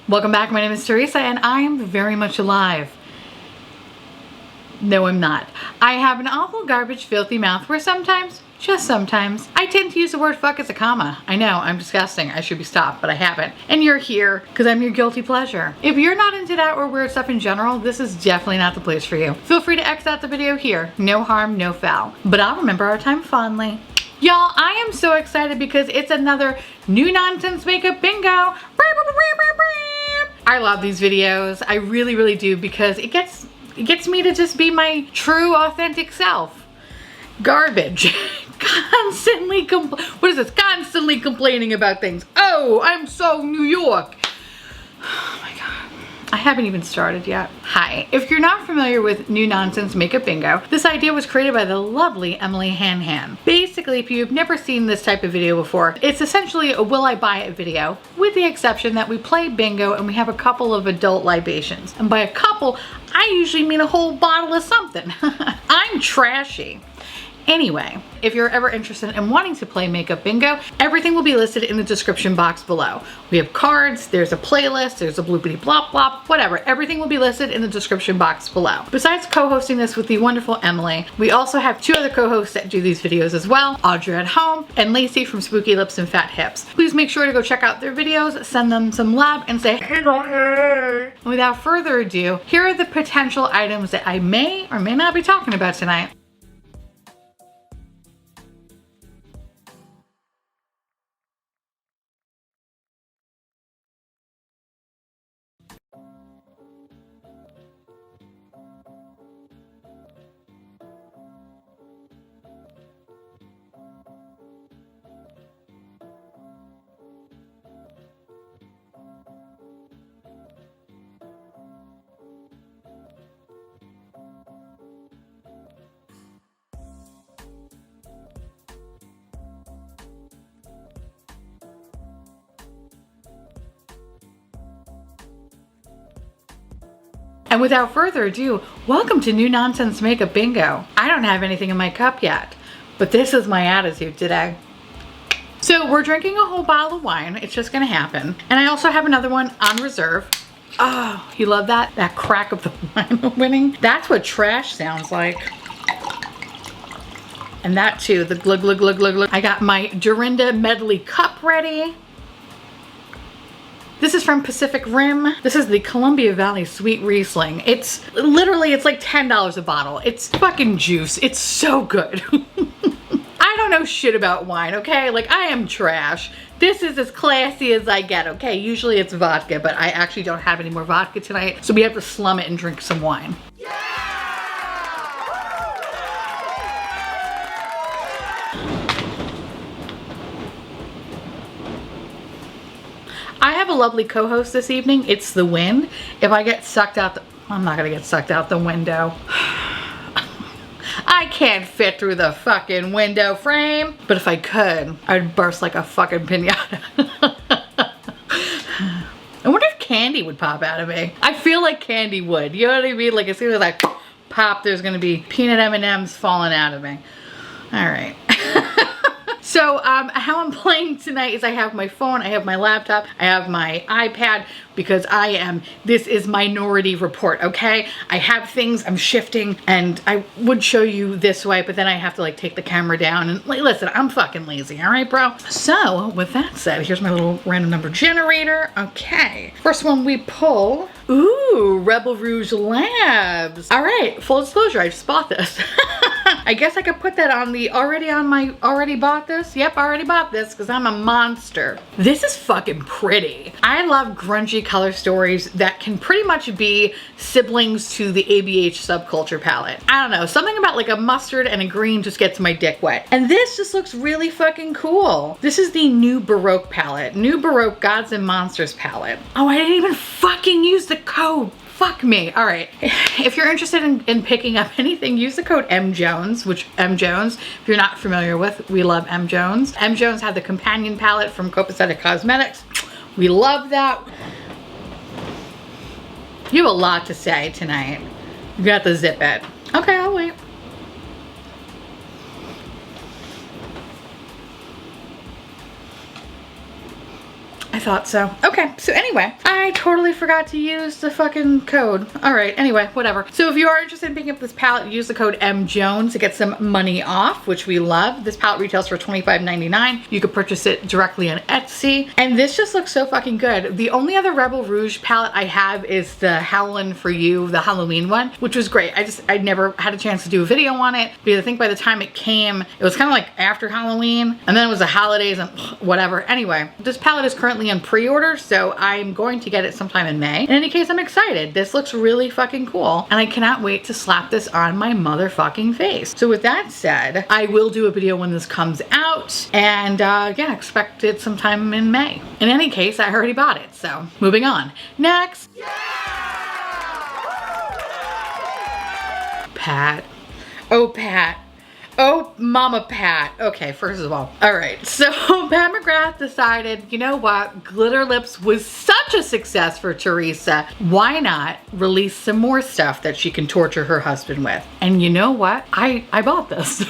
Welcome back, my name is Teresa and I am very much alive. No, I'm not. I have an awful garbage filthy mouth where sometimes, just sometimes, I tend to use the word fuck as a comma. I know, I'm disgusting. I should be stopped, but I haven't. And you're here because I'm your guilty pleasure. If you're not into that or weird stuff in general, this is definitely not the place for you. Feel free to X out the video here. No harm, no foul. But I'll remember our time fondly. Y'all, I am so excited because it's another new nonsense makeup bingo. I love these videos. I really, really do, because it gets me to just be my true, authentic self. Garbage. Constantly complaining about things. Oh, I'm so New York. Oh my God. I haven't even started yet. Hi. If you're not familiar with New Nonsense Makeup Bingo, this idea was created by the lovely Emily Han. Basically, if you've never seen this type of video before, it's essentially a will I buy it video, with the exception that we play bingo and we have a couple of adult libations. And by a couple, I usually mean a whole bottle of something. I'm trashy. Anyway, if you're ever interested in wanting to play makeup bingo, everything will be listed in the description box below. We have cards, there's a playlist, there's a bloopity blop blop, whatever. Everything will be listed in the description box below. Besides co-hosting this with the wonderful Emily, we also have two other co-hosts that do these videos as well, Audra at Home and Lacey from Spooky Lips and Fat Hips. Please make sure to go check out their videos, send them some love, and say hey. And without further ado, here are the potential items that I may or may not be talking about tonight. And without further ado, welcome to New Nonsense Makeup Bingo. I don't have anything in my cup yet, but this is my attitude today. So we're drinking a whole bottle of wine. It's just gonna happen. And I also have another one on reserve. Oh, you love that? That crack of the wine opening? That's what trash sounds like. And that too, the glug glug glug glug glug. I got my Dorinda Medley cup ready. This is from Pacific Rim. This is the Columbia Valley Sweet Riesling. It's like $10 a bottle. It's fucking juice. It's so good. I don't know shit about wine, okay? Like, I am trash. This is as classy as I get, okay? Usually it's vodka, but I actually don't have any more vodka tonight, so we have to slum it and drink some wine. I have a lovely co-host this evening. It's the wind. If I get sucked out, I'm not gonna get sucked out the window. I can't fit through the fucking window frame. But if I could, I'd burst like a fucking piñata. I wonder if candy would pop out of me. I feel like candy would. You know what I mean? Like as soon as I pop, there's gonna be peanut M&Ms falling out of me. All right. So how I'm playing tonight is I have my phone, I have my laptop, I have my iPad, because this is Minority Report, okay? I have things, I'm shifting, and I would show you this way, but then I have to like take the camera down and listen, I'm fucking lazy, all right, bro? So with that said, here's my little random number generator. Okay, first one we pull. Ooh, Rebel Rouge Labs. All right, full disclosure, I just bought this. I guess I could put that on the already bought this. Yep, already bought this because I'm a monster. This is fucking pretty. I love grungy color stories that can pretty much be siblings to the ABH subculture palette. I don't know, something about like a mustard and a green just gets my dick wet. And this just looks really fucking cool. This is the New Baroque palette. New Baroque Gods and Monsters palette. Oh, I didn't even fucking use the code. Fuck me. All right. If you're interested in picking up anything, use the code MJones, which MJones, if you're not familiar with, we love MJones. MJones had the companion palette from Copacetic Cosmetics. We love that. You have a lot to say tonight. You got to zip it. Okay, I'll wait. thought so. Okay, so anyway, I totally forgot to use the fucking code. All right, anyway, whatever. So if you are interested in picking up this palette, use the code MJones to get some money off, which we love. This palette retails for $25.99. You could purchase it directly on Etsy. And this just looks so fucking good. The only other Rebel Rouge palette I have is the Howlin' For You, the Halloween one, which was great. I never had a chance to do a video on it because I think by the time it came, it was kind of like after Halloween, and then it was the holidays and whatever. Anyway, this palette is currently on pre-order, so I'm going to get it sometime in May. In any case, I'm excited. This looks really fucking cool, and I cannot wait to slap this on my motherfucking face. So with that said, I will do a video when this comes out, and yeah, expect it sometime in May. In any case, I already bought it, so moving on. Next. Yeah! Pat. Oh, Pat. Oh, Mama Pat. Okay, first of all right, so Pat McGrath decided, you know what, glitter lips was such a success for Theresa, why not release some more stuff that she can torture her husband with? And you know what, I bought this.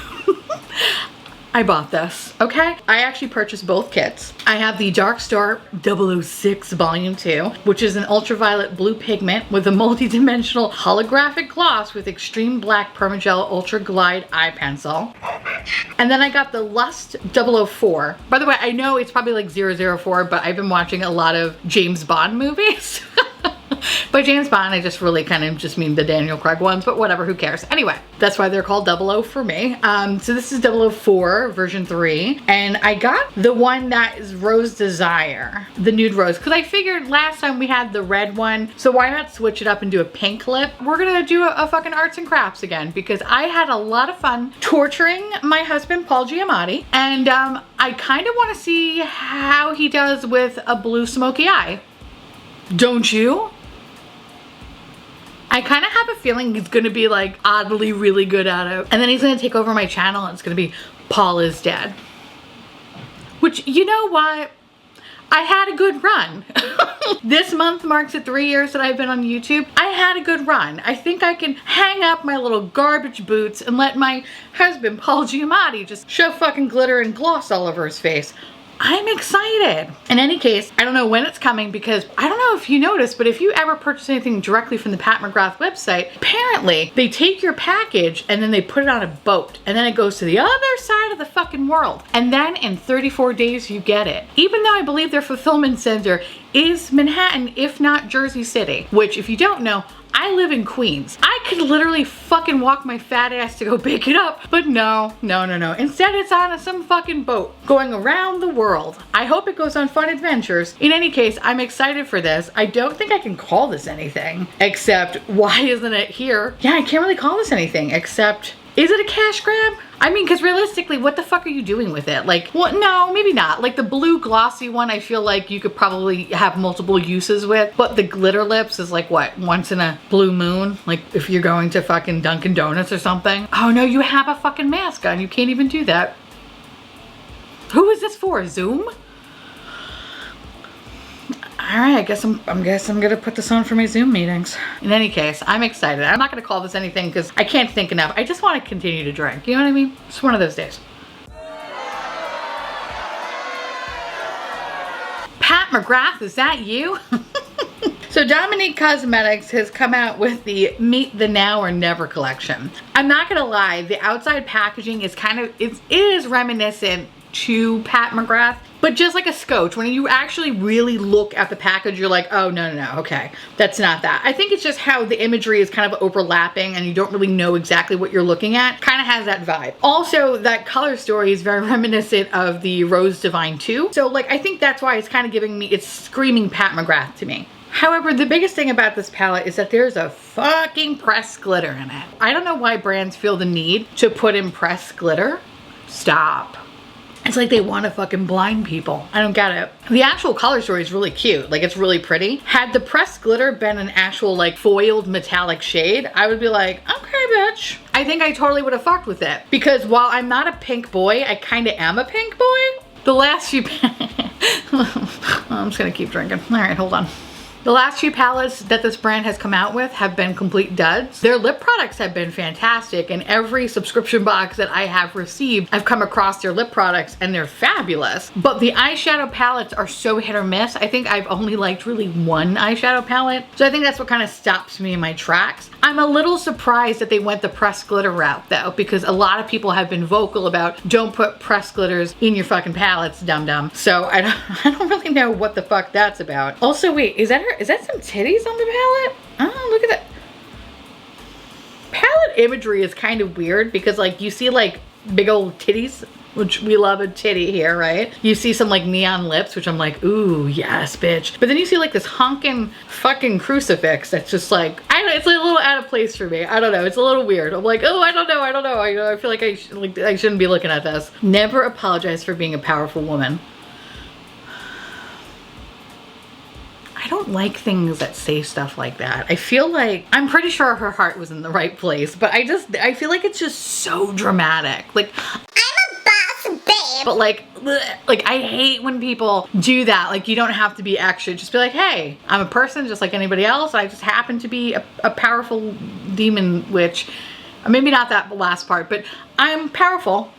I bought this, okay? I actually purchased both kits. I have the Dark Star 006 Volume 2, which is an ultraviolet blue pigment with a multi-dimensional holographic gloss with extreme black permagel ultra glide eye pencil. And then I got the Lust 004. By the way, I know it's probably like 004, but I've been watching a lot of James Bond movies. By James Bond, I just really kind of just mean the Daniel Craig ones, but whatever, who cares? Anyway, that's why they're called 00 for me. So this is 004 version 3, and I got the one that is Rose Desire, the nude rose, because I figured last time we had the red one, so why not switch it up and do a pink lip? We're gonna do a fucking arts and crafts again, because I had a lot of fun torturing my husband, Paul Giamatti, and I kind of want to see how he does with a blue smoky eye. Don't you? I kind of have a feeling he's gonna be like oddly really good at it. And then he's gonna take over my channel and it's gonna be Paul is Dead. Which, you know what? I had a good run. This month marks the 3 years that I've been on YouTube. I had a good run. I think I can hang up my little garbage boots and let my husband, Paul Giamatti, just shove fucking glitter and gloss all over his face. I'm excited. In any case, I don't know when it's coming because I don't know if you noticed, but if you ever purchase anything directly from the Pat McGrath website, apparently they take your package and then they put it on a boat and then it goes to the other side of the fucking world. And then in 34 days you get it. Even though I believe their fulfillment center is Manhattan, if not Jersey City, which if you don't know, I live in Queens. I could literally fucking walk my fat ass to go pick it up, but no. Instead, it's on some fucking boat going around the world. I hope it goes on fun adventures. In any case, I'm excited for this. I don't think I can call this anything, except why isn't it here? Yeah, I can't really call this anything, except, is it a cash grab? I mean, because realistically, what the fuck are you doing with it? Like, well, no, maybe not. Like the blue glossy one, I feel like you could probably have multiple uses with, but the glitter lips is like what, once in a blue moon? Like if you're going to fucking Dunkin' Donuts or something. Oh no, you have a fucking mask on. You can't even do that. Who is this for, Zoom? All right, I guess I'm gonna put this on for my Zoom meetings. In any case, I'm excited. I'm not gonna call this anything because I can't think enough. I just want to continue to drink. You know what I mean? It's one of those days. Pat McGrath, is that you? So Dominique Cosmetics has come out with the Meet the Now or Never collection. I'm not gonna lie, the outside packaging is kind of, it is reminiscent to Pat McGrath, but just like a scotch. When you actually really look at the package, you're like, oh, no, okay, that's not that. I think it's just how the imagery is kind of overlapping and you don't really know exactly what you're looking at. Kind of has that vibe. Also, that color story is very reminiscent of the Rose Divine 2. So like, I think that's why it's kind of giving me, it's screaming Pat McGrath to me. However, the biggest thing about this palette is that there's a fucking pressed glitter in it. I don't know why brands feel the need to put in pressed glitter. Stop. It's like they want to fucking blind people. I don't get it. The actual color story is really cute. Like, it's really pretty. Had the pressed glitter been an actual like foiled metallic shade, I would be like, okay, bitch. I think I totally would have fucked with it. Because while I'm not a pink boy, I kind of am a pink boy. The last few, I'm just gonna keep drinking. All right, hold on. The last few palettes that this brand has come out with have been complete duds. Their lip products have been fantastic, and every subscription box that I have received, I've come across their lip products and they're fabulous. But the eyeshadow palettes are so hit or miss. I think I've only liked really one eyeshadow palette. So I think that's what kind of stops me in my tracks. I'm a little surprised that they went the pressed glitter route though, because a lot of people have been vocal about don't put pressed glitters in your fucking palettes, dum-dum. So I don't really know what the fuck that's about. Also, wait, is that some titties on the palette? Oh, look at that. Palette imagery is kind of weird because like you see like big old titties, which we love a titty here, right? You see some like neon lips, which I'm like, ooh, yes, bitch. But then you see like this honking fucking crucifix that's just like, I don't know, it's like a little out of place for me. I don't know, it's a little weird. I'm like, oh, I don't know. I feel like I shouldn't be looking at this. Never apologize for being a powerful woman. I don't like things that say stuff like that. I feel like, I'm pretty sure her heart was in the right place, but I feel like it's just so dramatic. Like, I'm a boss babe. But like I hate when people do that. Like, you don't have to be extra. Just be like, hey, I'm a person just like anybody else. I just happen to be a powerful demon witch. Maybe not that last part, but I'm powerful.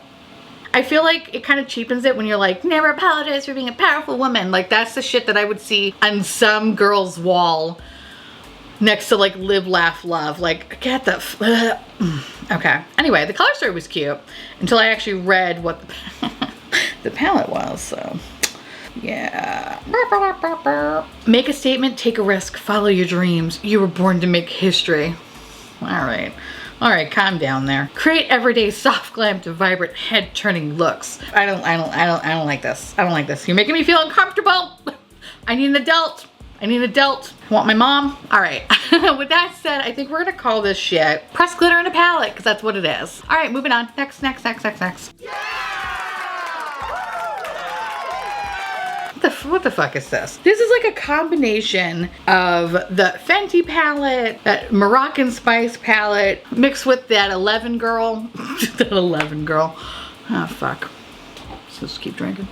I feel like it kind of cheapens it when you're like, never apologize for being a powerful woman. Like, that's the shit that I would see on some girl's wall next to like live, laugh, love. Like, get the okay. Anyway, the color story was cute until I actually read what the palette was, so yeah. Make a statement, take a risk, follow your dreams. You were born to make history. All right, calm down there. Create everyday soft glam to vibrant head-turning looks. I don't like this. I don't like this. You're making me feel uncomfortable. I need an adult. Want my mom? All right. With that said, I think we're gonna call this shit press glitter in a palette, because that's what it is. All right, moving on. Next. Yeah! What the fuck is this? This is like a combination of the Fenty palette, that Moroccan Spice palette, mixed with that 11 girl. That 11 girl. Oh, fuck. Let's just keep drinking.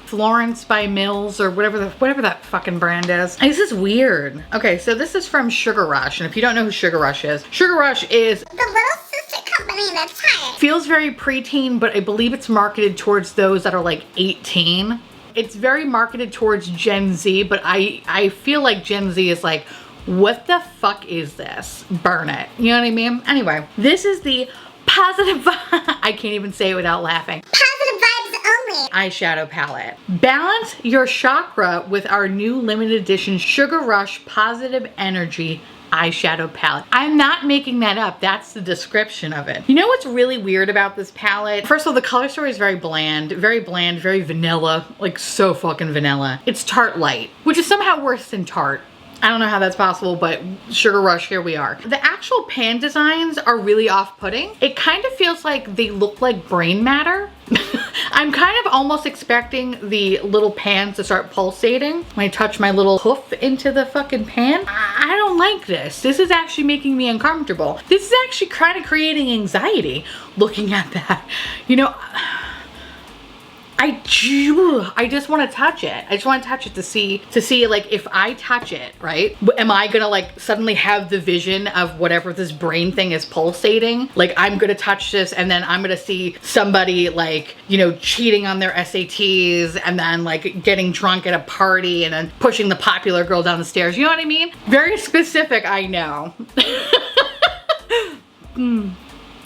Florence by Mills or whatever that fucking brand is. This is weird. Okay, so this is from Sugar Rush, and if you don't know who Sugar Rush is the little sister company that's hired. Feels very preteen, but I believe it's marketed towards those that are like 18. It's very marketed towards Gen Z, but I feel like Gen Z is like, what the fuck is this? Burn it. You know what I mean? Anyway, this is the positive, I can't even say it without laughing. Positive vibes only eyeshadow palette. Balance your chakra with our new limited edition Sugar Rush Positive Energy eyeshadow palette. I'm not making that up. That's the description of it. You know what's really weird about this palette? First of all, the color story is very bland, very vanilla, like so fucking vanilla. It's Tarte Light, which is somehow worse than Tarte. I don't know how that's possible, but Sugar Rush, here we are. The actual pan designs are really off-putting. It kind of feels like they look like brain matter. I'm kind of almost expecting the little pans to start pulsating when I touch my little hoof into the fucking pan. I don't like this. This is actually making me uncomfortable. This is actually kind of creating anxiety looking at that. You know, I just want to touch it. I just want to touch it to see like if I touch it, right? Am I gonna like suddenly have the vision of whatever this brain thing is pulsating? Like I'm gonna touch this and then I'm gonna see somebody like, you know, cheating on their SATs and then like getting drunk at a party and then pushing the popular girl down the stairs. You know what I mean? Very specific, I know.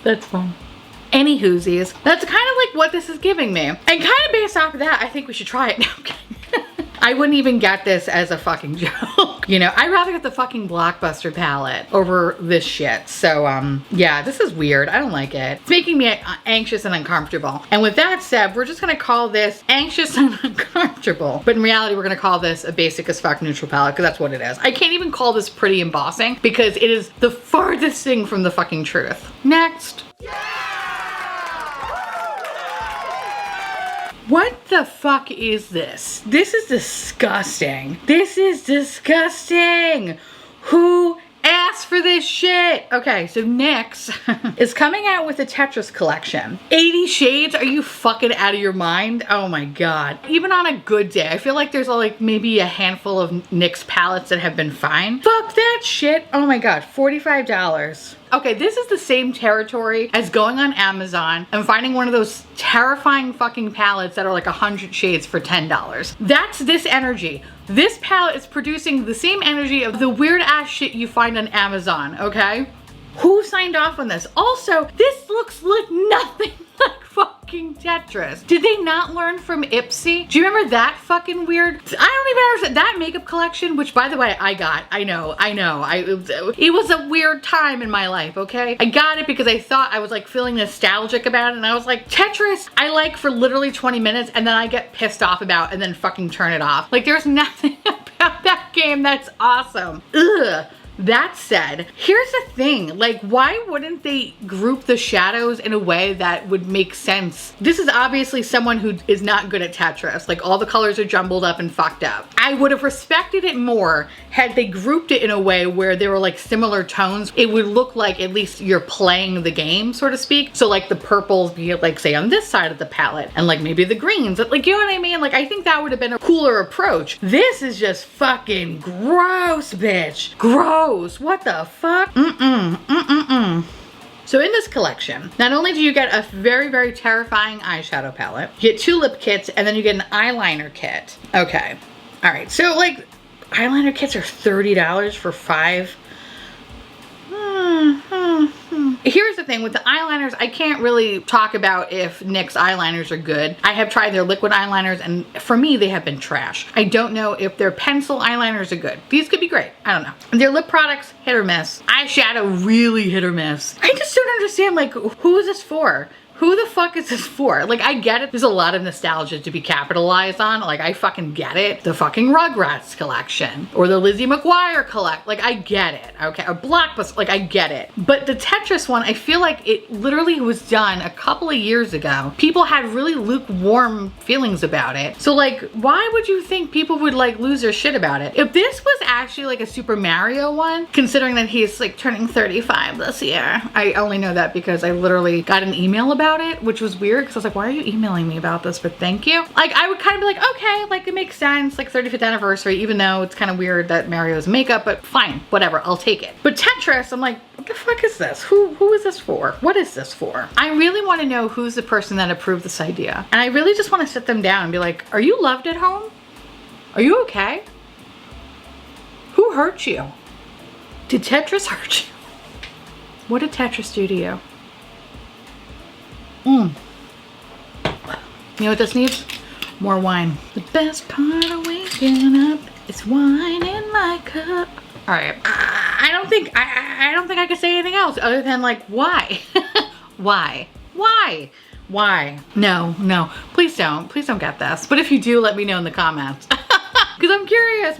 That's fun. Any whoosies. That's kind of like what this is giving me. And kind of based off of that, I think we should try it. No, I'm kidding. I wouldn't even get this as a fucking joke. You know, I'd rather get the fucking Blockbuster palette over this shit. So, yeah, this is weird. I don't like it. It's making me anxious and uncomfortable. And with that said, we're just gonna call this anxious and uncomfortable. But in reality, we're gonna call this a basic as fuck neutral palette because that's what it is. I can't even call this pretty embossing because it is the farthest thing from the fucking truth. Next. What the fuck is this? This is disgusting. This is disgusting. Who ass for this shit. Okay, so NYX is coming out with a Tetris collection. 80 shades? Are you fucking out of your mind? Oh my God. Even on a good day, I feel like there's like maybe a handful of NYX palettes that have been fine. Fuck that shit. Oh my God, $45. Okay, this is the same territory as going on Amazon and finding one of those terrifying fucking palettes that are like 100 shades for $10. That's this energy. This palette is producing the same energy of the weird ass shit you find on Amazon, okay? Who signed off on this? Also, this looks like nothing like fucking Tetris. Did they not learn from Ipsy? Do you remember that fucking weird? I don't even understand that makeup collection, which by the way, I got. I know. It was a weird time in my life, okay? I got it because I thought I was like feeling nostalgic about it, and I was like, Tetris, I like for literally 20 minutes, and then I get pissed off about and then fucking turn it off. Like there's nothing about that game that's awesome. Ugh. That said, here's the thing, like why wouldn't they group the shadows in a way that would make sense? This is obviously someone who is not good at Tetris, like all the colors are jumbled up and fucked up. I would have respected it more had they grouped it in a way where they were like similar tones. It would look like at least you're playing the game, so to speak. So like the purples be like say on this side of the palette and like maybe the greens, like you know what I mean? Like I think that would have been a cooler approach. This is just fucking gross, bitch. Gross. What the fuck? So in this collection, not only do you get a very, very terrifying eyeshadow palette, you get 2 lip kits, and then you get an eyeliner kit. Okay. All right. So like eyeliner kits are $30 for 5. Here's the thing with the eyeliners, I can't really talk about if NYX eyeliners are good. I have tried their liquid eyeliners and for me, they have been trash. I don't know if their pencil eyeliners are good. These could be great. I don't know. Their lip products, hit or miss. Eyeshadow, really hit or miss. I just don't understand, like, who is this for? Who the fuck is this for? Like, I get it. There's a lot of nostalgia to be capitalized on. Like, I fucking get it. The fucking Rugrats collection or the Lizzie McGuire collect. Like, I get it. Okay, a Blockbuster. Like, I get it. But the Tetris one, I feel like it literally was done a couple of years ago. People had really lukewarm feelings about it. So, like, why would you think people would like lose their shit about it? If this was actually like a Super Mario one, considering that he's like turning 35 this year, I only know that because I literally got an email about it, which was weird because I was like, why are you emailing me about this? But thank you. Like, I would kind of be like, okay, like it makes sense, like 35th anniversary, even though it's kind of weird that Mario's makeup, but fine, whatever, I'll take it. But Tetris, I'm like, what the fuck is this? Who is this for? What is this for? I really want to know who's the person that approved this idea. And I really just want to sit them down and be like, are you loved at home? Are you okay? Who hurt you? Did Tetris hurt you? What did Tetris do to you? You know what this needs? More wine. The best part of waking up is wine in my cup. All right. I don't think I could say anything else other than like, why? Why? No. Please don't get this. But if you do, let me know in the comments. Because I'm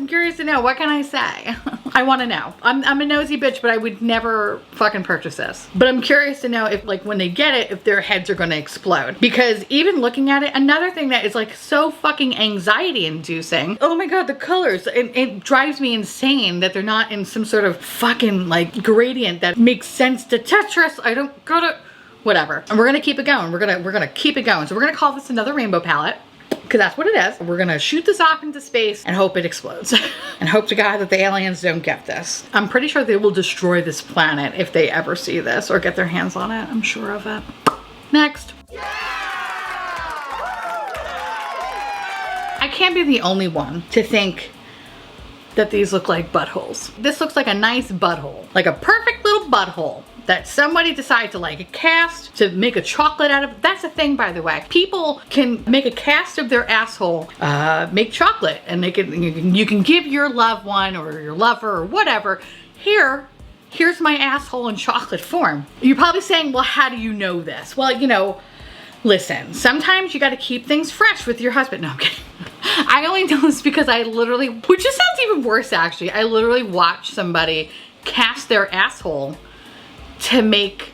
curious to know. What can I say? I want to know. I'm a nosy bitch, but I would never fucking purchase this. But I'm curious to know if, like, when they get it, if their heads are going to explode. Because even looking at it, another thing that is like so fucking anxiety inducing. Oh my God, the colors. It drives me insane that they're not in some sort of fucking like gradient that makes sense to Tetris. I don't gotta, whatever. And we're going to keep it going. We're going to keep it going. So we're going to call this another rainbow palette. Because that's what it is. We're gonna shoot this off into space and hope it explodes. And hope to God that the aliens don't get this. I'm pretty sure they will destroy this planet if they ever see this or get their hands on it. I'm sure of it. Next. Yeah! I can't be the only one to think that these look like buttholes. This looks like a nice butthole. Like a perfect little butthole that somebody decided to like cast to make a chocolate out of. That's a thing, by the way. People can make a cast of their asshole, make chocolate, and they can, you can give your loved one or your lover or whatever, here's my asshole in chocolate form. You're probably saying, well, how do you know this? Well, you know, listen, sometimes you got to keep things fresh with your husband. No, I'm kidding. I only know this because I literally, which just sounds even worse actually, I literally watched somebody cast their asshole to make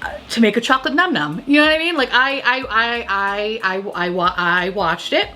a chocolate num num. You know what I mean? Like I watched it.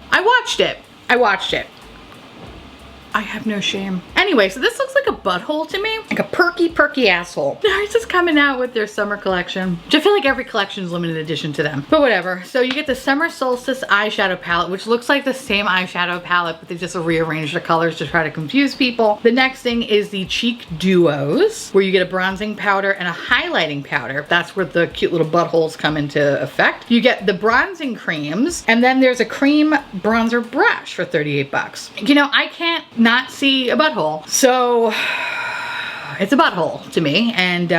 I have no shame. Anyway, so this looks like a butthole to me. Like a perky asshole. Nars is coming out with their summer collection, which I feel like every collection is limited edition to them. But whatever. So you get the Summer Solstice eyeshadow palette, which looks like the same eyeshadow palette, but they just rearranged the colors to try to confuse people. The next thing is the Cheek Duos, where you get a bronzing powder and a highlighting powder. That's where the cute little buttholes come into effect. You get the bronzing creams, and then there's a cream bronzer brush for 38 bucks. You know, I can't not see a butthole. So it's a butthole to me. And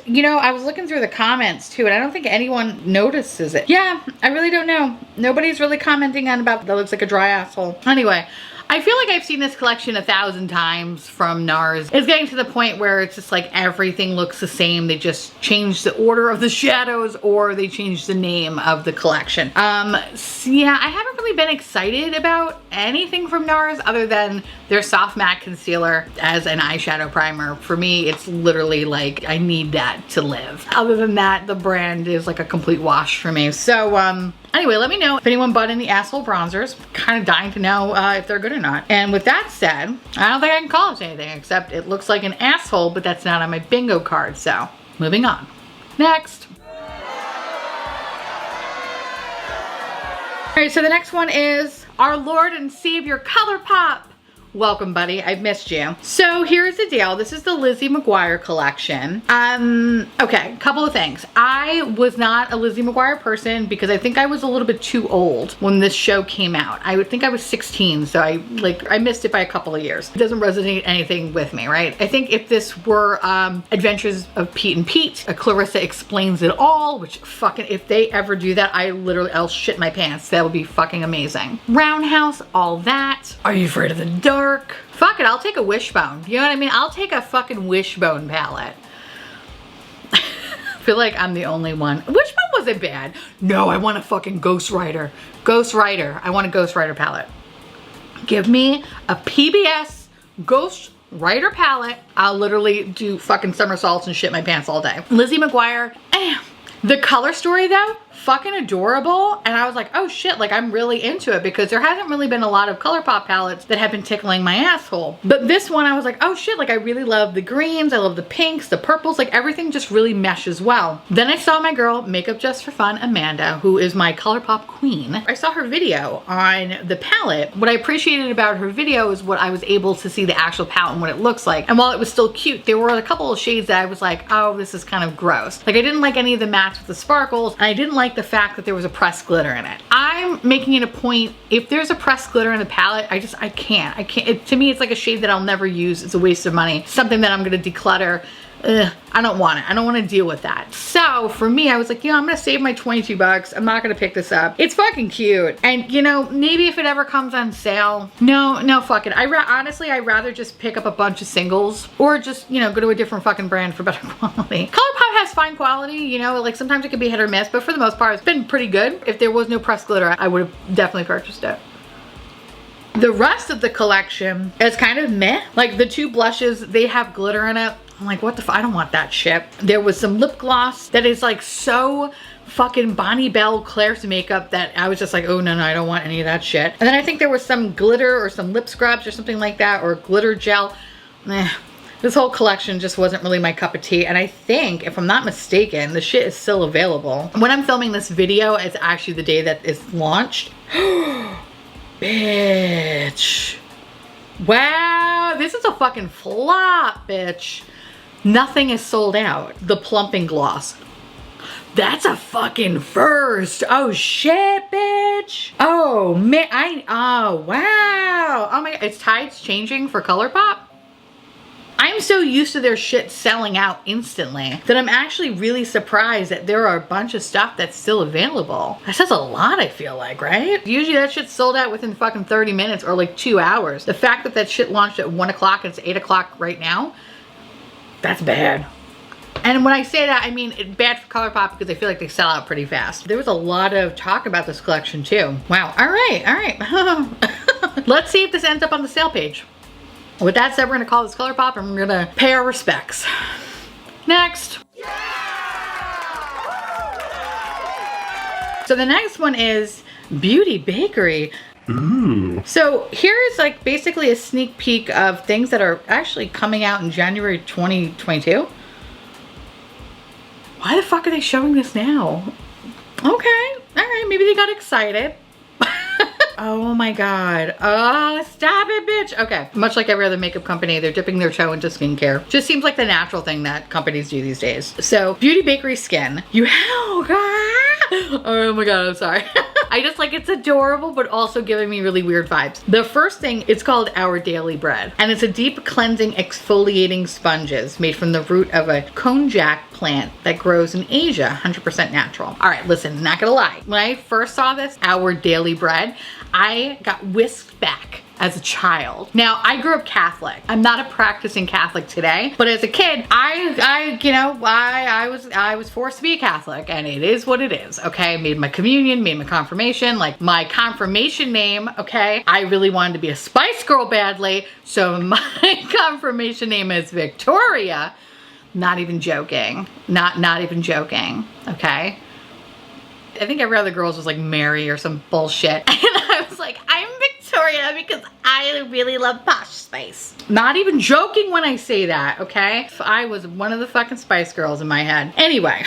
you know, I was looking through the comments too, and I don't think anyone notices it. Yeah, I really don't know. Nobody's really commenting on about that looks like a dry asshole. Anyway, I feel like I've seen this collection 1,000 times from NARS. It's getting to the point where it's just like everything looks the same. They just changed the order of the shadows, or they changed the name of the collection. So yeah, I haven't really been excited about anything from NARS other than their soft matte concealer as an eyeshadow primer. For me, it's literally like I need that to live. Other than that, the brand is like a complete wash for me. So anyway, let me know if anyone bought any asshole bronzers. Kind of dying to know if they're good or not. And with that said, I don't think I can call it anything except it looks like an asshole, but that's not on my bingo card. So moving on. Next. All right, so the next one is our Lord and Savior Colourpop. Welcome, buddy. I've missed you. So here's the deal. This is the Lizzie McGuire collection. Okay, couple of things. I was not a Lizzie McGuire person because I think I was a little bit too old when this show came out. I would think I was 16, so I missed it by a couple of years. It doesn't resonate anything with me, right? I think if this were Adventures of Pete and Pete, a Clarissa Explains It All, which fucking, if they ever do that, I'll shit my pants. That would be fucking amazing. Roundhouse, all that. Are You Afraid of the Dark? Fuck it, I'll take a Wishbone. You know what I mean? I'll take a fucking Wishbone palette. I feel like I'm the only one. Wishbone wasn't bad. No, I want a fucking Ghost Rider. Ghost Rider. I want a Ghost Rider palette. Give me a PBS Ghost Rider palette. I'll literally do fucking somersaults and shit my pants all day. Lizzie McGuire. The color story though, fucking adorable. And I was like, oh shit, like I'm really into it because there hasn't really been a lot of Colourpop palettes that have been tickling my asshole. But this one I was like, oh shit, like I really love the greens, I love the pinks, the purples, like everything just really meshes well. Then I saw my girl, Makeup Just for Fun, Amanda, who is my Colourpop queen. I saw her video on the palette. What I appreciated about her video is what I was able to see the actual palette and what it looks like. And while it was still cute, there were a couple of shades that I was like, oh, this is kind of gross. Like I didn't like any of the mattes with the sparkles, and I didn't like the fact that there was a pressed glitter in it. I'm making it a point, if there's a pressed glitter in the palette, I can't. To me, it's like a shade that I'll never use. It's a waste of money. Something that I'm gonna declutter. Ugh, I don't want it. I don't want to deal with that. So for me, I was like, you know, I'm gonna save my 22 bucks. I'm not gonna pick this up. It's fucking cute. And you know, maybe if it ever comes on sale, no, fuck it. Honestly, I'd rather just pick up a bunch of singles or just, you know, go to a different fucking brand for better quality. Colourpop has fine quality, you know, like sometimes it can be hit or miss, but for the most part, it's been pretty good. If there was no pressed glitter, I would have definitely purchased it. The rest of the collection is kind of meh. Like the two blushes, they have glitter in it. I'm like, what the I don't want that shit. There was some lip gloss that is like so fucking Bonnie Bell Claire's makeup that I was just like, oh no, I don't want any of that shit. And then I think there was some glitter or some lip scrubs or something like that, or glitter gel. This whole collection just wasn't really my cup of tea. And I think, if I'm not mistaken, the shit is still available. When I'm filming this video, it's actually the day that it's launched. Bitch. Wow, this is a fucking flop, bitch. Nothing is sold out. The plumping gloss. That's a fucking first. Oh shit, bitch. Oh man, oh wow. Oh my god, it's tides changing for Colourpop? I'm so used to their shit selling out instantly that I'm actually really surprised that there are a bunch of stuff that's still available. That says a lot, I feel like, right? Usually that shit's sold out within fucking 30 minutes or like 2 hours. The fact that that shit launched at 1 o'clock and it's 8 o'clock right now, that's bad. And when I say that, I mean it's bad for Colourpop because I feel like they sell out pretty fast. There was a lot of talk about this collection too. Wow, all right. Let's see if this ends up on the sale page. With that said, we're gonna call this Colourpop and we're gonna pay our respects. Next. So the next one is Beauty Bakery. Ooh. So here's like basically a sneak peek of things that are actually coming out in January 2022. Why the fuck are they showing this now? Okay, all right, maybe they got excited. Oh my God. Oh, stop it, bitch. Okay. Much like every other makeup company, they're dipping their toe into skincare. Just seems like the natural thing that companies do these days. So, Beauty Bakery Skin. Oh my God, I'm sorry. I just like, it's adorable, but also giving me really weird vibes. The first thing, it's called Our Daily Bread. And it's a deep cleansing exfoliating sponges made from the root of a konjac plant that grows in Asia, 100% natural. All right, listen, not gonna lie. When I first saw this, Our Daily Bread, I got whisked back as a child. Now, I grew up Catholic. I'm not a practicing Catholic today, but as a kid, I was forced to be a Catholic, and it is what it is, okay? Made my communion, made my confirmation, like my confirmation name, okay? I really wanted to be a Spice Girl badly, so my confirmation name is Victoria. Not even joking. Not even joking, okay? I think every other girl's was like Mary or some bullshit. And I was like, I'm Victoria because I really love Posh Spice. Not even joking when I say that, okay? I was one of the fucking Spice Girls in my head. Anyway.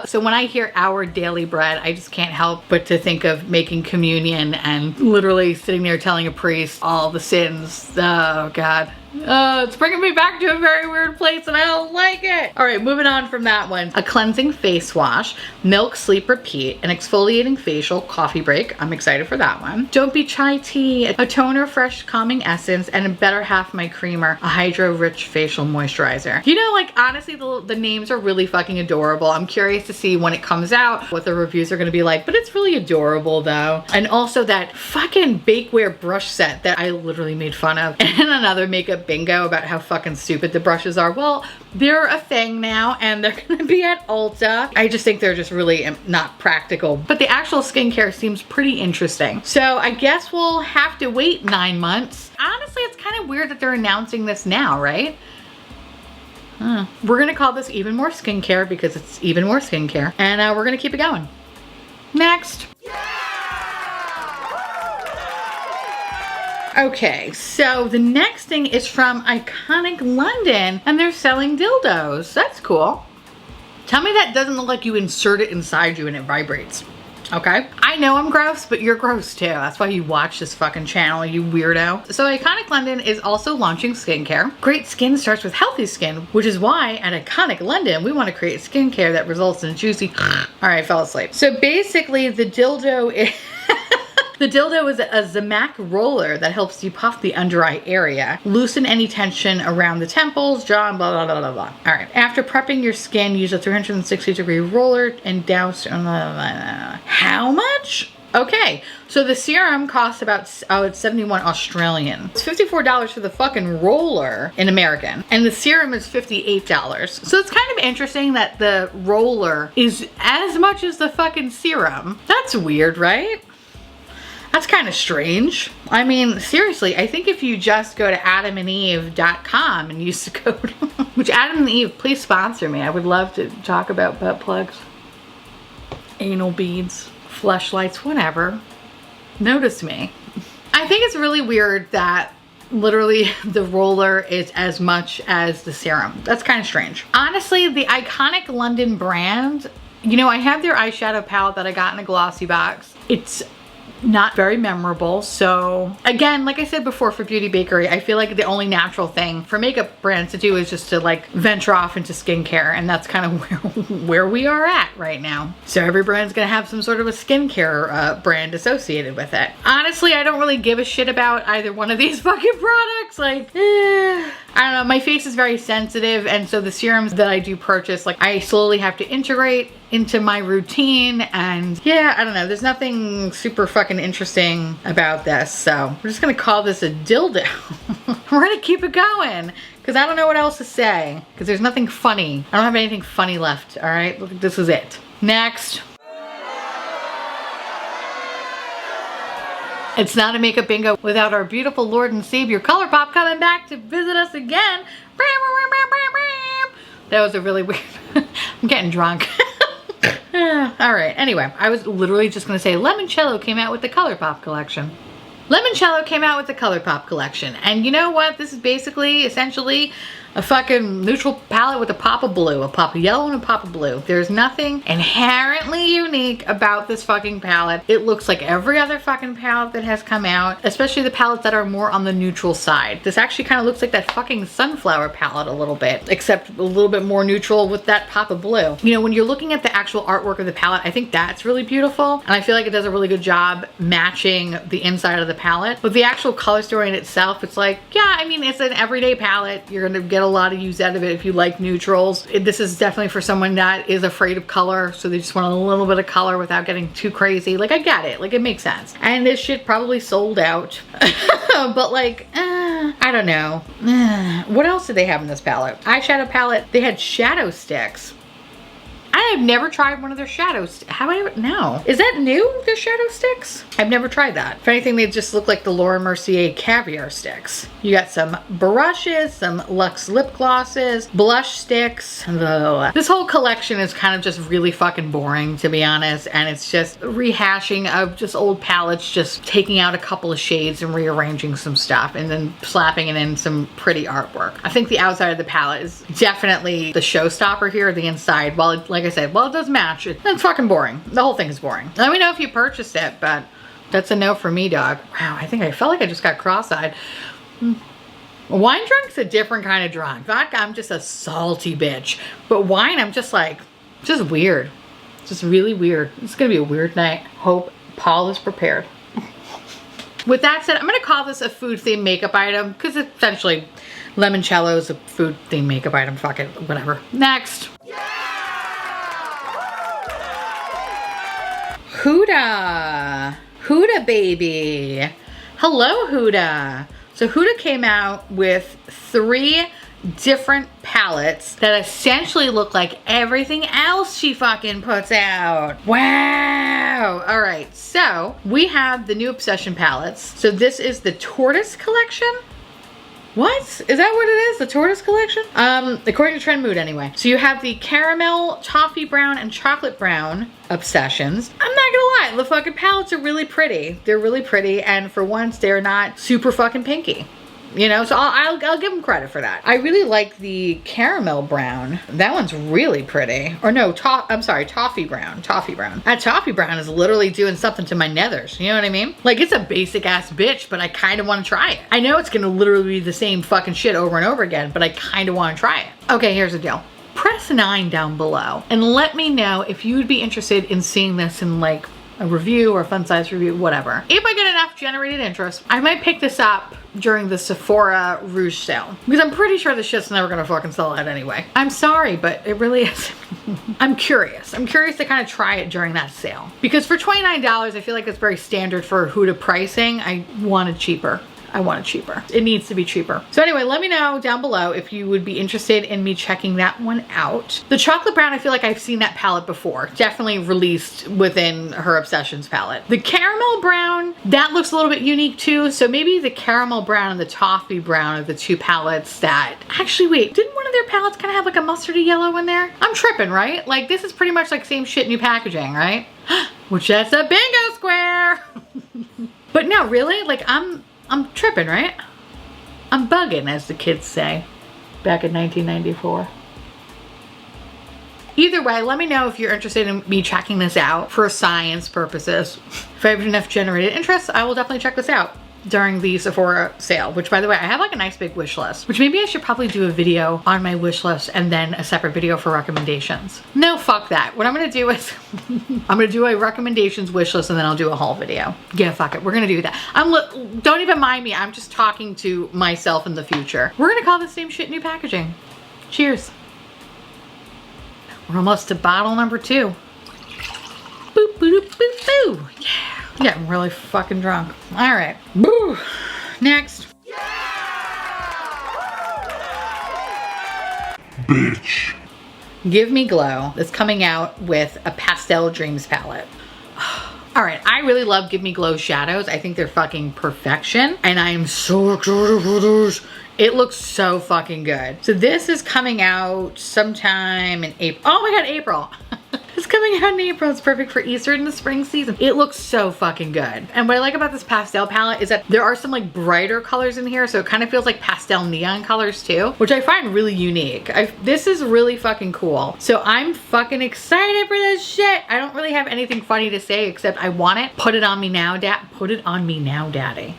So when I hear Our Daily Bread, I just can't help but to think of making communion and literally sitting there telling a priest all the sins. Oh God. It's bringing me back to a very weird place and I don't like it. All right, moving on from that one. A cleansing face wash, milk sleep repeat, an exfoliating facial coffee break. I'm excited for that one. Don't Be Chai Tea, a toner, fresh calming essence, and a Better Half My Creamer, a hydro rich facial moisturizer. You know, like honestly, the names are really fucking adorable. I'm curious to see when it comes out what the reviews are gonna be like, but it's really adorable though. And also that fucking bakeware brush set that I literally made fun of, and another makeup bingo about how fucking stupid the brushes are. Well, they're a thing now and they're gonna be at Ulta. I just think they're just really not practical, but the actual skincare seems pretty interesting. So I guess we'll have to wait 9 months. Honestly, it's kind of weird that they're announcing this now, right? We're gonna call this Even More Skincare because it's even more skincare, and we're gonna keep it going. Next. Okay, so the next thing is from Iconic London, and they're selling dildos. That's cool. Tell me that doesn't look like you insert it inside you and it vibrates. Okay? I know I'm gross, but you're gross too. That's why you watch this fucking channel, you weirdo. So Iconic London is also launching skincare. Great skin starts with healthy skin, which is why at Iconic London, we want to create skincare that results in juicy... All right, I fell asleep. So basically the dildo is... The dildo is a Zamac roller that helps you puff the under eye area, loosen any tension around the temples, jaw, and blah, blah, blah, blah, blah. All right. After prepping your skin, use a 360-degree roller and douse. Blah, blah, blah. How much? Okay. So the serum costs about, it's 71 Australian. It's $54 for the fucking roller in American. And the serum is $58. So it's kind of interesting that the roller is as much as the fucking serum. That's weird, right? That's kind of strange. I mean, seriously, I think if you just go to adamandeve.com and use the code, which Adam and Eve, please sponsor me. I would love to talk about butt plugs, anal beads, fleshlights, whatever. Notice me. I think it's really weird that literally the roller is as much as the serum. That's kind of strange. Honestly, the Iconic London brand, you know, I have their eyeshadow palette that I got in a glossy box. It's not very memorable. So again, like I said before, for Beauty Bakery, I feel like the only natural thing for makeup brands to do is just to like venture off into skincare, and that's kind of where we are at right now. So every brand's gonna have some sort of a skincare brand associated with it. Honestly, I don't really give a shit about either one of these fucking products. Like, I don't know, my face is very sensitive, and so the serums that I do purchase, like I slowly have to integrate into my routine, and yeah, I don't know, there's nothing super fucking interesting about this, so we're just gonna call this a dildo. We're gonna keep it going because I don't know what else to say, because there's nothing funny. I don't have anything funny left. All right, look, this is it. Next. It's not a makeup bingo without our beautiful Lord and Savior Colourpop coming back to visit us again. That was a really weird... I'm getting drunk. All right, anyway, I was literally just gonna say Lemoncello came out with the Colourpop collection. Lemoncello came out with the Colourpop collection. And you know what? This is basically, essentially, a fucking neutral palette with a pop of blue, a pop of yellow and a pop of blue. There's nothing inherently unique about this fucking palette. It looks like every other fucking palette that has come out, especially the palettes that are more on the neutral side. This actually kind of looks like that fucking sunflower palette a little bit, except a little bit more neutral with that pop of blue. You know, when you're looking at the actual artwork of the palette, I think that's really beautiful. And I feel like it does a really good job matching the inside of the palette. But the actual color story in itself, it's like, yeah, I mean, it's an everyday palette. You're gonna get a lot of use out of it if you like neutrals. This is definitely for someone that is afraid of color, so they just want a little bit of color without getting too crazy. Like, I get it, like, it makes sense. And this shit probably sold out. But like, I don't know. What else did they have in this palette? Eyeshadow palette, they had shadow sticks. I have never tried one of their shadows. Have I ever? No. Is that new, their shadow sticks? I've never tried that. If anything, they just look like the Laura Mercier caviar sticks. You got some brushes, some Luxe lip glosses, blush sticks. This whole collection is kind of just really fucking boring, to be honest. And it's just rehashing of just old palettes, just taking out a couple of shades and rearranging some stuff and then slapping it in some pretty artwork. I think the outside of the palette is definitely the showstopper here. The inside, while it, like I said, well, it does match. It's fucking boring. The whole thing is boring. Let me know if you purchased it, but that's a no for me, dog. Wow, I think I felt like I just got cross-eyed. Wine drunk's a different kind of drunk. Vodka, I'm just a salty bitch. But wine, I'm just like, just weird. Just really weird. It's gonna be a weird night. Hope Paul is prepared. With that said, I'm gonna call this a food-themed makeup item because essentially Lemoncello is a food-themed makeup item. Fuck it, whatever. Next. Huda. Huda baby. Hello, Huda. So Huda came out with 3 different palettes that essentially look like everything else she fucking puts out. Wow. All right, so we have the new Obsession palettes. So this is the Tortoise Collection. What? Is that what it is? The Tortoise Collection? According to Trend Mood anyway. So you have the caramel, toffee brown, and chocolate brown Obsessions. I'm not gonna lie, the fucking palettes are really pretty. They're really pretty, and for once, they're not super fucking pinky. You know, so I'll give them credit for that. I really like the caramel brown. That one's really pretty. Or no, I'm sorry, toffee brown. Toffee brown. That toffee brown is literally doing something to my nethers. You know what I mean? Like, it's a basic ass bitch, but I kind of want to try it. I know it's gonna literally be the same fucking shit over and over again, but I kind of want to try it. Okay, here's the deal. Press 9 down below and let me know if you would be interested in seeing this in like a review or a fun size review, whatever. If I get enough generated interest, I might pick this up during the Sephora Rouge sale because I'm pretty sure this shit's never gonna fucking sell out anyway. I'm sorry, but it really is. I'm curious. I'm curious to kind of try it during that sale because for $29, I feel like it's very standard for Huda pricing. I want it cheaper. I want it cheaper. It needs to be cheaper. So anyway, let me know down below if you would be interested in me checking that one out. The chocolate brown, I feel like I've seen that palette before. Definitely released within her Obsessions palette. The caramel brown, that looks a little bit unique too. So maybe the caramel brown and the toffee brown are the 2 palettes that, actually wait, didn't one of their palettes kind of have like a mustardy yellow in there? I'm tripping, right? Like this is pretty much like same shit, new packaging, right? Which that's a bingo square. But no, really, like I'm tripping, right? I'm bugging, as the kids say, back in 1994. Either way, let me know if you're interested in me checking this out for science purposes. If I have enough generated interest, I will definitely check this out during the Sephora sale, which by the way, I have like a nice big wish list, which maybe I should probably do a video on my wish list and then a separate video for recommendations. No, fuck that. What I'm gonna do is I'm gonna do a recommendations wish list and then I'll do a haul video. Yeah, fuck it. We're gonna do that. Don't even mind me. I'm just talking to myself in the future. We're gonna call this same shit new packaging. Cheers. We're almost to bottle number 2. Boop, boop, boop, boop, boo. Yeah. Yeah, I'm really fucking drunk. All right. Boo. Next. Yeah! Bitch. Give Me Glow is coming out with a Pastel Dreams palette. All right, I really love Give Me Glow shadows. I think they're fucking perfection. And I am so excited for this. It looks so fucking good. So this is coming out sometime in April. Oh my God, April. It's coming out in April. It's perfect for Easter and the spring season. It looks so fucking good. And what I like about this pastel palette is that there are some like brighter colors in here, so it kind of feels like pastel neon colors too, which I find really unique. This is really fucking cool. So I'm fucking excited for this shit. I don't really have anything funny to say except I want it. Put it on me now, Dad. Put it on me now, Daddy.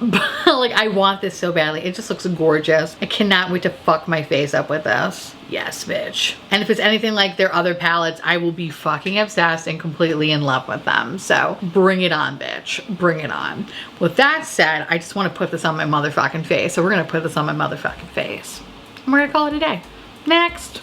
Like, I want this so badly. It just looks gorgeous. I cannot wait to fuck my face up with this. Yes, bitch. And if it's anything like their other palettes, I will be fucking obsessed and completely in love with them. So bring it on, bitch. Bring it on. With that said, I just want to put this on my motherfucking face. So we're going to put this on my motherfucking face. And we're going to call it a day. Next.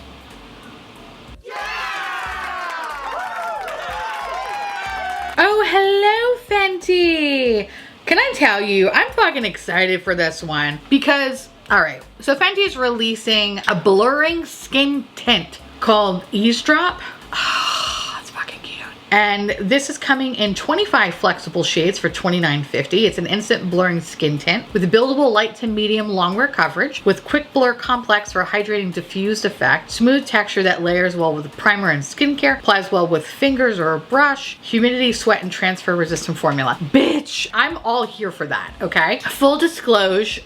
Oh, hello, Fenty. Can I tell you, I'm fucking excited for this one because, all right, so Fenty is releasing a blurring skin tint called Eavesdrop. Oh, it's fucking cute. And this is coming in 25 flexible shades for $29.50. It's an instant blurring skin tint with a buildable light to medium long wear coverage with quick blur complex for a hydrating diffused effect, smooth texture that layers well with primer and skincare, applies well with fingers or a brush, humidity, sweat, and transfer resistant formula. Bitch, I'm all here for that, okay? Full disclosure,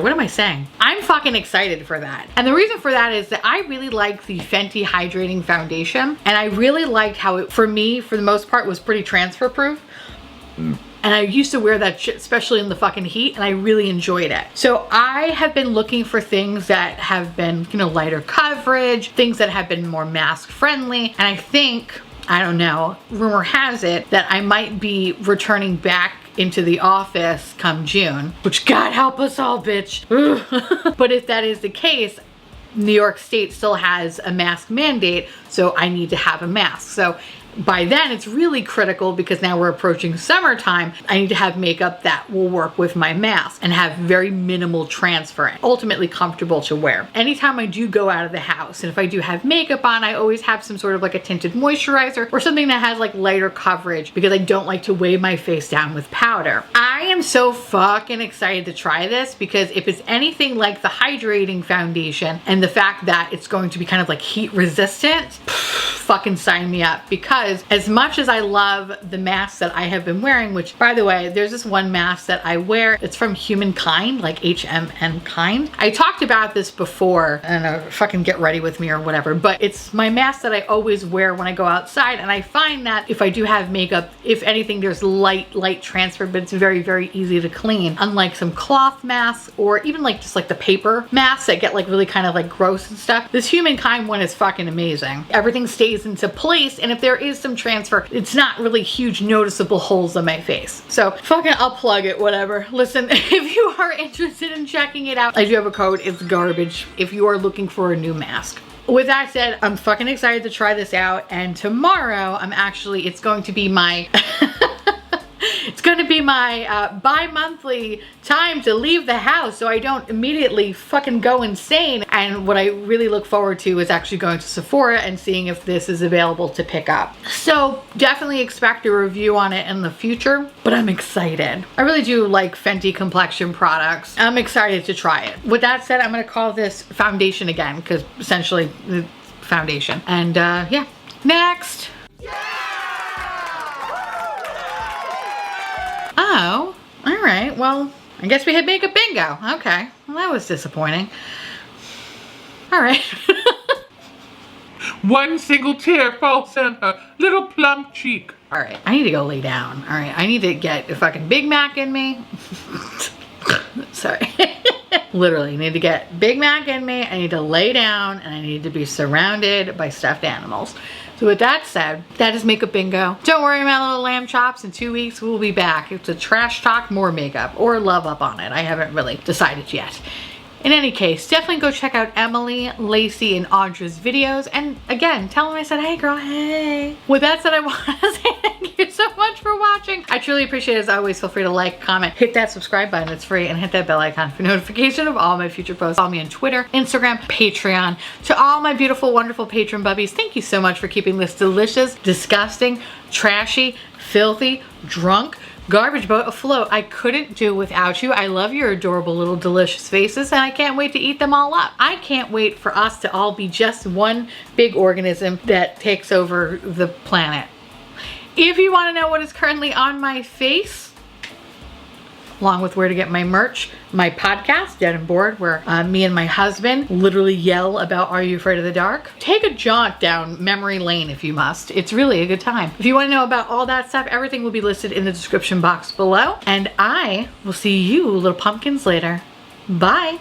what am I saying? I'm fucking excited for that. And the reason for that is that I really like the Fenty Hydrating Foundation, and I really liked how it, for me, for the most part, was pretty transfer proof. And I used to wear that shit, especially in the fucking heat, and I really enjoyed it. So I have been looking for things that have been, you know, lighter coverage, things that have been more mask friendly. And I think, I don't know, rumor has it that I might be returning back into the office come June, which God help us all, bitch. But if that is the case, New York State still has a mask mandate, so I need to have a mask. So by then it's really critical because now we're approaching summertime. I need to have makeup that will work with my mask and have very minimal transfer and ultimately comfortable to wear. Anytime I do go out of the house and if I do have makeup on, I always have some sort of like a tinted moisturizer or something that has like lighter coverage because I don't like to weigh my face down with powder. I am so fucking excited to try this because if it's anything like the Hydrating Foundation and the fact that it's going to be kind of like heat resistant, fucking sign me up. Because as much as I love the masks that I have been wearing, which by the way, there's this one mask that I wear, it's from Humankind, like HMN kind. I talked about this before and fucking get ready with me or whatever, but it's my mask that I always wear when I go outside. And I find that if I do have makeup, if anything, there's light transfer, but it's very, very easy to clean. Unlike some cloth masks or even like just like the paper masks that get like really kind of like gross and stuff. This Humankind one is fucking amazing. Everything stays into place, and if there is some transfer, it's not really huge noticeable holes on my face. So fucking I'll plug it, whatever. Listen, if you are interested in checking it out, I do have a code. It's garbage if you are looking for a new mask. With that said, I'm fucking excited to try this out, and tomorrow it's going to be my it's going to be my bi-monthly time to leave the house so I don't immediately fucking go insane. And what I really look forward to is actually going to Sephora and seeing if this is available to pick up. So definitely expect a review on it in the future, but I'm excited. I really do like Fenty complexion products. I'm excited to try it. With that said, I'm going to call this foundation again because essentially the foundation. And yeah, next. Oh, all right. Well, I guess we had makeup bingo. Okay. Well, that was disappointing. All right. One single tear falls on her little plump cheek. All right. I need to go lay down. All right. I need to get a fucking Big Mac in me. Sorry. Literally, I need to get Big Mac in me. I need to lay down and I need to be surrounded by stuffed animals. So with that said, that is makeup bingo. Don't worry, my little lamb chops. In 2 weeks, we'll be back. It's a trash talk, more makeup, or love up on it. I haven't really decided yet. In any case, definitely go check out Emily, Lacey, and Audra's videos. And again, tell them I said, hey girl, hey. With that said, I want to say thank you so much for watching. I truly appreciate it. As always, feel free to like, comment, hit that subscribe button. It's free, and hit that bell icon for notification of all my future posts. Follow me on Twitter, Instagram, Patreon. To all my beautiful, wonderful patron bubbies, thank you so much for keeping this delicious, disgusting, trashy, filthy, drunk, Garbage boat afloat. I couldn't do without you. I love your adorable little delicious faces, and I can't wait to eat them all up. I can't wait for us to all be just one big organism that takes over the planet. If you want to know what is currently on my face, along with where to get my merch, my podcast, Dead and Bored, where me and my husband literally yell about Are You Afraid of the Dark? Take a jaunt down memory lane if you must. It's really a good time. If you want to know about all that stuff, everything will be listed in the description box below. And I will see you little pumpkins later. Bye.